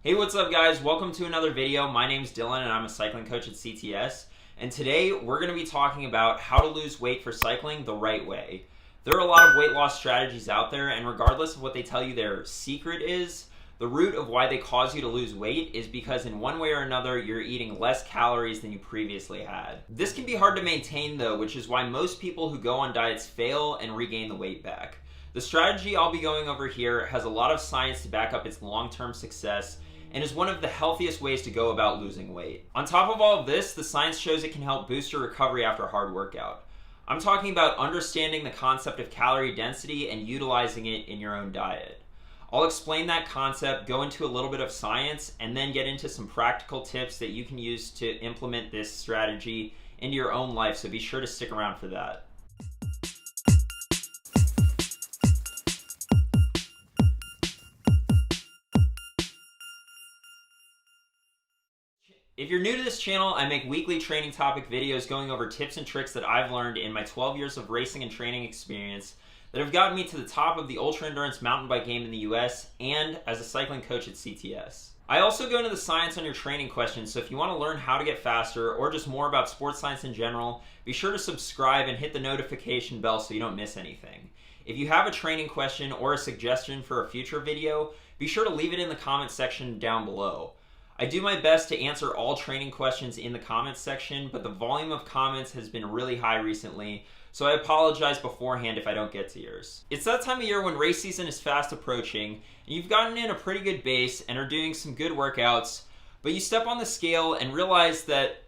Hey, what's up guys? Welcome to another video. My name's Dylan and I'm a cycling coach at CTS. And today we're going to be talking about how to lose weight for cycling the right way. There are a lot of weight loss strategies out there, and regardless of what they tell you their secret is, the root of why they cause you to lose weight is because in one way or another you're eating less calories than you previously had. This can be hard to maintain though, which is why most people who go on diets fail and regain the weight back. The strategy I'll be going over here has a lot of science to back up its long-term success and is one of the healthiest ways to go about losing weight. On top of all of this, the science shows it can help boost your recovery after a hard workout. I'm talking about understanding the concept of calorie density and utilizing it in your own diet. I'll explain that concept, go into a little bit of science, and then get into some practical tips that you can use to implement this strategy into your own life, so be sure to stick around for that. If you're new to this channel, I make weekly training topic videos going over tips and tricks that I've learned in my 12 years of racing and training experience that have gotten me to the top of the ultra-endurance mountain bike game in the US and as a cycling coach at CTS. I also go into the science on your training questions, so if you want to learn how to get faster or just more about sports science in general, be sure to subscribe and hit the notification bell so you don't miss anything. If you have a training question or a suggestion for a future video, be sure to leave it in the comment section down below. I do my best to answer all training questions in the comments section, but the volume of comments has been really high recently, so I apologize beforehand if I don't get to yours. It's that time of year when race season is fast approaching, and you've gotten in a pretty good base and are doing some good workouts, but you step on the scale and realize that,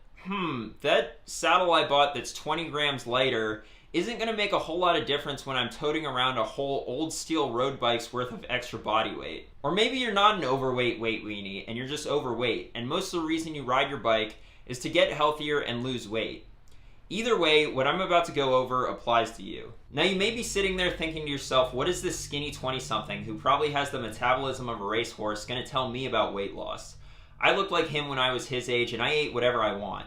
that saddle I bought that's 20 grams lighter isn't going to make a whole lot of difference when I'm toting around a whole old steel road bike's worth of extra body weight. Or maybe you're not an overweight weight weenie and you're just overweight, and most of the reason you ride your bike is to get healthier and lose weight. Either way, what I'm about to go over applies to you. Now you may be sitting there thinking to yourself, what is this skinny 20-something who probably has the metabolism of a racehorse going to tell me about weight loss? I looked like him when I was his age and I ate whatever I want.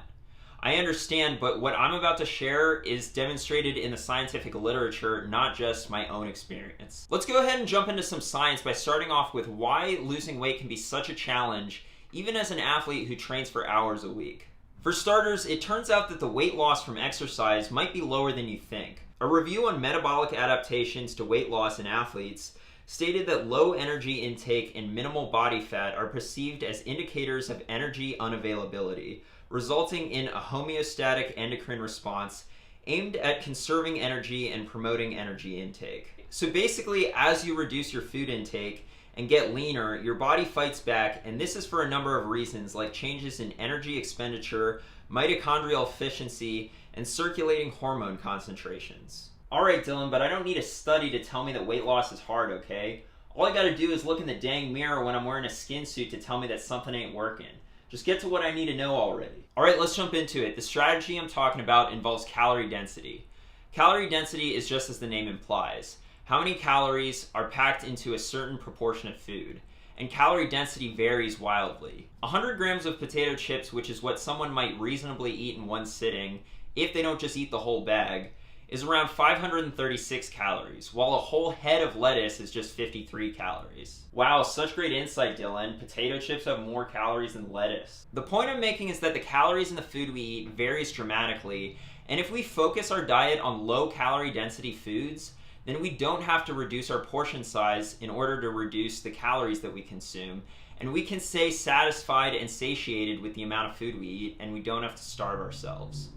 I understand, but what I'm about to share is demonstrated in the scientific literature, not just my own experience. Let's go ahead and jump into some science by starting off with why losing weight can be such a challenge, even as an athlete who trains for hours a week. For starters, it turns out that the weight loss from exercise might be lower than you think. A review on metabolic adaptations to weight loss in athletes stated that low energy intake and minimal body fat are perceived as indicators of energy unavailability, resulting in a homeostatic endocrine response aimed at conserving energy and promoting energy intake. So basically, as you reduce your food intake and get leaner, your body fights back, and this is for a number of reasons like changes in energy expenditure, mitochondrial efficiency, and circulating hormone concentrations. Alright Dylan, but I don't need a study to tell me that weight loss is hard, okay? All I gotta do is look in the dang mirror when I'm wearing a skin suit to tell me that something ain't working. Just get to what I need to know already. Alright, let's jump into it. The strategy I'm talking about involves calorie density. Calorie density is just as the name implies. How many calories are packed into a certain proportion of food? And calorie density varies wildly. 100 grams of potato chips, which is what someone might reasonably eat in one sitting, if they don't just eat the whole bag, is around 536 calories, while a whole head of lettuce is just 53 calories. Wow, such great insight, Dylan. Potato chips have more calories than lettuce. The point I'm making is that the calories in the food we eat varies dramatically, and if we focus our diet on low calorie density foods, then we don't have to reduce our portion size in order to reduce the calories that we consume, and we can stay satisfied and satiated with the amount of food we eat, and we don't have to starve ourselves.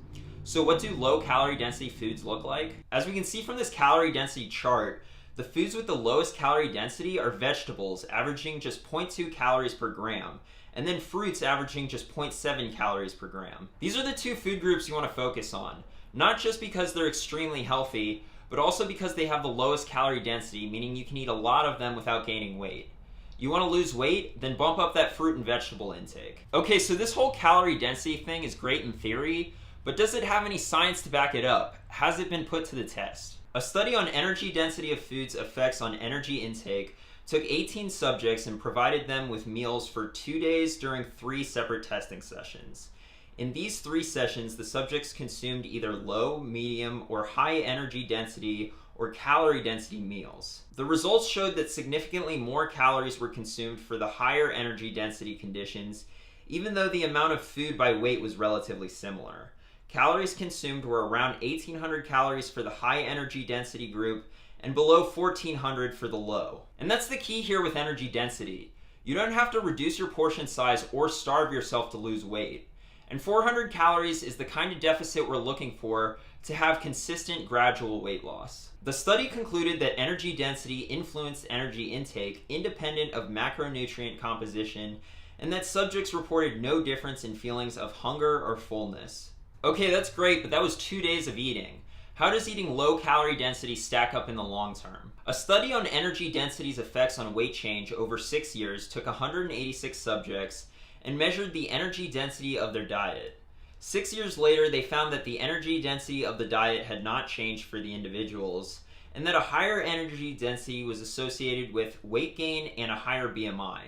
So what do low calorie density foods look like? As we can see from this calorie density chart, the foods with the lowest calorie density are vegetables, averaging just 0.2 calories per gram, and then fruits averaging just 0.7 calories per gram. These are the two food groups you want to focus on, not just because they're extremely healthy, but also because they have the lowest calorie density, meaning you can eat a lot of them without gaining weight. You want to lose weight? Then bump up that fruit and vegetable intake. Okay, so this whole calorie density thing is great in theory, but does it have any science to back it up? Has it been put to the test? A study on energy density of foods' effects on energy intake took 18 subjects and provided them with meals for 2 days during 3 separate testing sessions. In these 3 sessions, the subjects consumed either low, medium, or high energy density or calorie density meals. The results showed that significantly more calories were consumed for the higher energy density conditions, even though the amount of food by weight was relatively similar. Calories consumed were around 1,800 calories for the high energy density group and below 1,400 for the low. And that's the key here with energy density. You don't have to reduce your portion size or starve yourself to lose weight. And 400 calories is the kind of deficit we're looking for to have consistent gradual weight loss. The study concluded that energy density influenced energy intake independent of macronutrient composition, and that subjects reported no difference in feelings of hunger or fullness. Okay, that's great, but that was 2 days of eating. How does eating low calorie density stack up in the long term? A study on energy density's effects on weight change over 6 years took 186 subjects and measured the energy density of their diet. 6 years later, they found that the energy density of the diet had not changed for the individuals, and that a higher energy density was associated with weight gain and a higher BMI.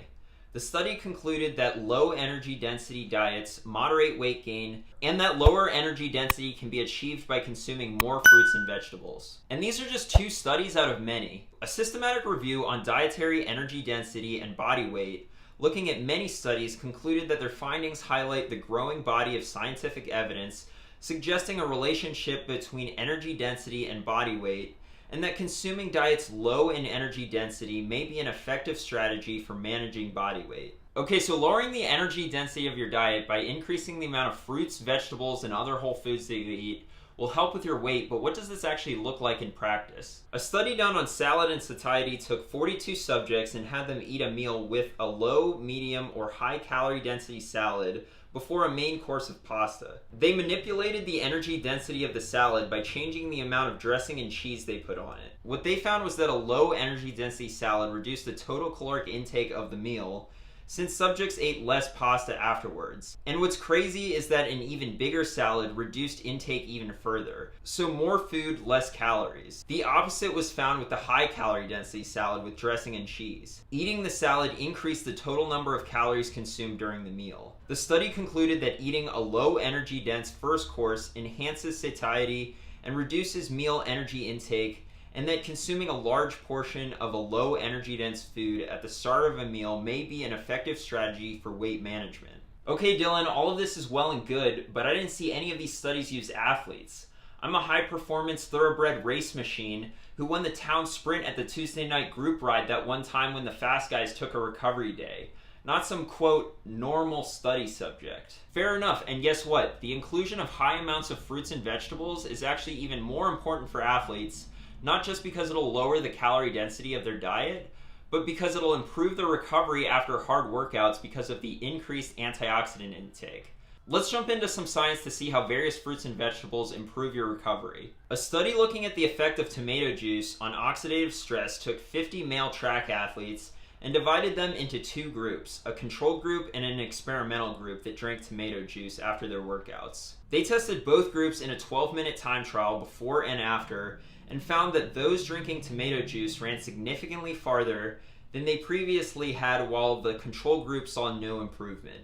The study concluded that low energy density diets moderate weight gain, and that lower energy density can be achieved by consuming more fruits and vegetables. And these are just 2 studies out of many. A systematic review on dietary energy density and body weight, looking at many studies, concluded that their findings highlight the growing body of scientific evidence suggesting a relationship between energy density and body weight, and that consuming diets low in energy density may be an effective strategy for managing body weight. Okay, so lowering the energy density of your diet by increasing the amount of fruits, vegetables, and other whole foods that you eat will help with your weight, but what does this actually look like in practice? A study done on salad and satiety took 42 subjects and had them eat a meal with a low, medium, or high calorie density salad before a main course of pasta. They manipulated the energy density of the salad by changing the amount of dressing and cheese they put on it. What they found was that a low energy density salad reduced the total caloric intake of the meal, since subjects ate less pasta afterwards. And what's crazy is that an even bigger salad reduced intake even further. So more food, less calories. The opposite was found with the high calorie density salad with dressing and cheese. Eating the salad increased the total number of calories consumed during the meal. The study concluded that eating a low energy dense first course enhances satiety and reduces meal energy intake, and that consuming a large portion of a low energy dense food at the start of a meal may be an effective strategy for weight management. Okay, Dylan, all of this is well and good, but I didn't see any of these studies use athletes. I'm a high performance thoroughbred race machine who won the town sprint at the Tuesday night group ride that one time when the fast guys took a recovery day. Not some, quote, normal study subject. Fair enough, and guess what? The inclusion of high amounts of fruits and vegetables is actually even more important for athletes, not just because it'll lower the calorie density of their diet, but because it'll improve their recovery after hard workouts because of the increased antioxidant intake. Let's jump into some science to see how various fruits and vegetables improve your recovery. A study looking at the effect of tomato juice on oxidative stress took 50 male track athletes and divided them into 2 groups, a control group and an experimental group that drank tomato juice after their workouts. They tested both groups in a 12-minute time trial before and after, and found that those drinking tomato juice ran significantly farther than they previously had, while the control group saw no improvement.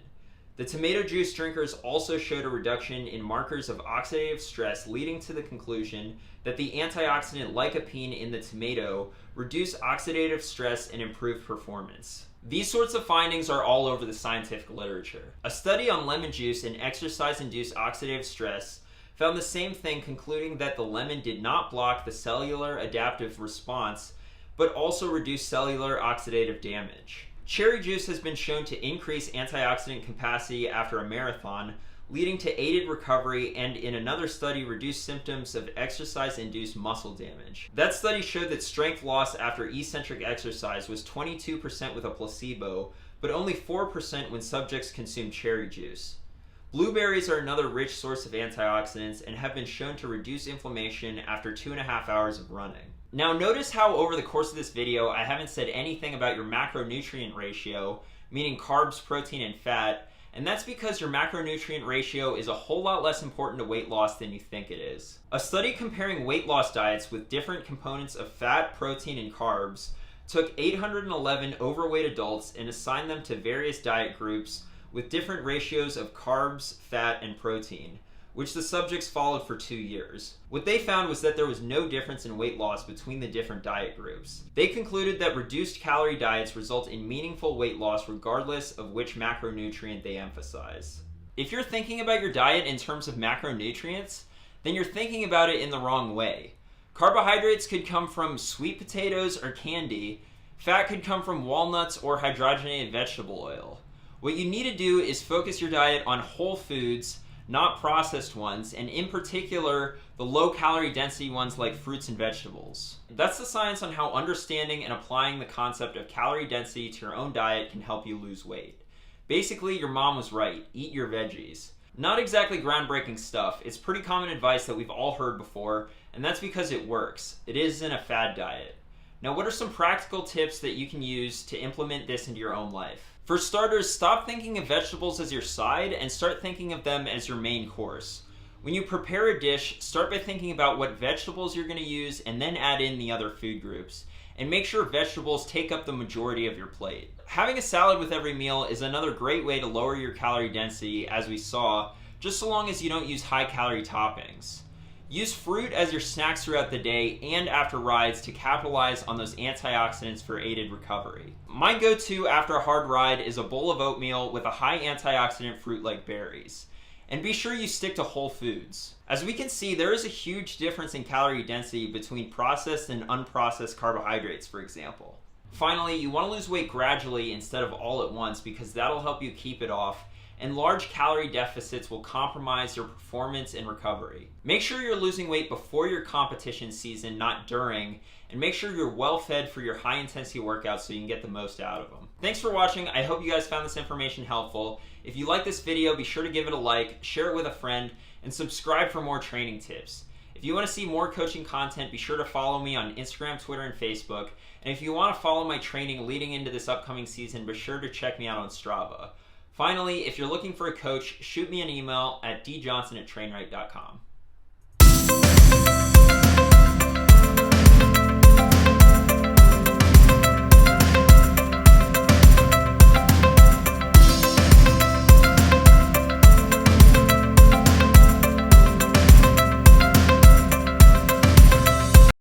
The tomato juice drinkers also showed a reduction in markers of oxidative stress, leading to the conclusion that the antioxidant lycopene in the tomato reduced oxidative stress and improved performance. These sorts of findings are all over the scientific literature. A study on lemon juice and exercise-induced oxidative stress found the same thing, concluding that the lemon did not block the cellular adaptive response, but also reduced cellular oxidative damage. Cherry juice has been shown to increase antioxidant capacity after a marathon, leading to aided recovery, and in another study reduced symptoms of exercise-induced muscle damage. That study showed that strength loss after eccentric exercise was 22% with a placebo, but only 4% when subjects consumed cherry juice. Blueberries are another rich source of antioxidants and have been shown to reduce inflammation after 2.5 hours of running. Now notice how over the course of this video I haven't said anything about your macronutrient ratio, meaning carbs, protein, and fat, and that's because your macronutrient ratio is a whole lot less important to weight loss than you think it is. A study comparing weight loss diets with different components of fat, protein, and carbs took 811 overweight adults and assigned them to various diet groups with different ratios of carbs, fat, and protein. which the subjects followed for 2 years. What they found was that there was no difference in weight loss between the different diet groups. They concluded that reduced calorie diets result in meaningful weight loss regardless of which macronutrient they emphasize. If you're thinking about your diet in terms of macronutrients, then you're thinking about it in the wrong way. Carbohydrates could come from sweet potatoes or candy. Fat could come from walnuts or hydrogenated vegetable oil. What you need to do is focus your diet on whole foods, not processed ones, and in particular, the low calorie density ones like fruits and vegetables. That's the science on how understanding and applying the concept of calorie density to your own diet can help you lose weight. Basically, your mom was right. Eat your veggies. Not exactly groundbreaking stuff. It's pretty common advice that we've all heard before, and that's because it works. It isn't a fad diet. Now, what are some practical tips that you can use to implement this into your own life? For starters, stop thinking of vegetables as your side and start thinking of them as your main course. When you prepare a dish, start by thinking about what vegetables you're going to use and then add in the other food groups. And make sure vegetables take up the majority of your plate. Having a salad with every meal is another great way to lower your calorie density, as we saw, just so long as you don't use high calorie toppings. Use fruit as your snacks throughout the day and after rides to capitalize on those antioxidants for aided recovery. My go-to after a hard ride is a bowl of oatmeal with a high antioxidant fruit like berries. And be sure you stick to whole foods. As we can see, there is a huge difference in calorie density between processed and unprocessed carbohydrates, for example. Finally, you want to lose weight gradually instead of all at once because that'll help you keep it off, and large calorie deficits will compromise your performance and recovery. Make sure you're losing weight before your competition season, not during, and make sure you're well fed for your high intensity workouts so you can get the most out of them. Thanks for watching. I hope you guys found this information helpful. If you like this video, be sure to give it a like, share it with a friend, and subscribe for more training tips. If you want to see more coaching content, be sure to follow me on Instagram, Twitter, and Facebook. And if you want to follow my training leading into this upcoming season, be sure to check me out on Strava. Finally, if you're looking for a coach, shoot me an email at djohnson@trainright.com.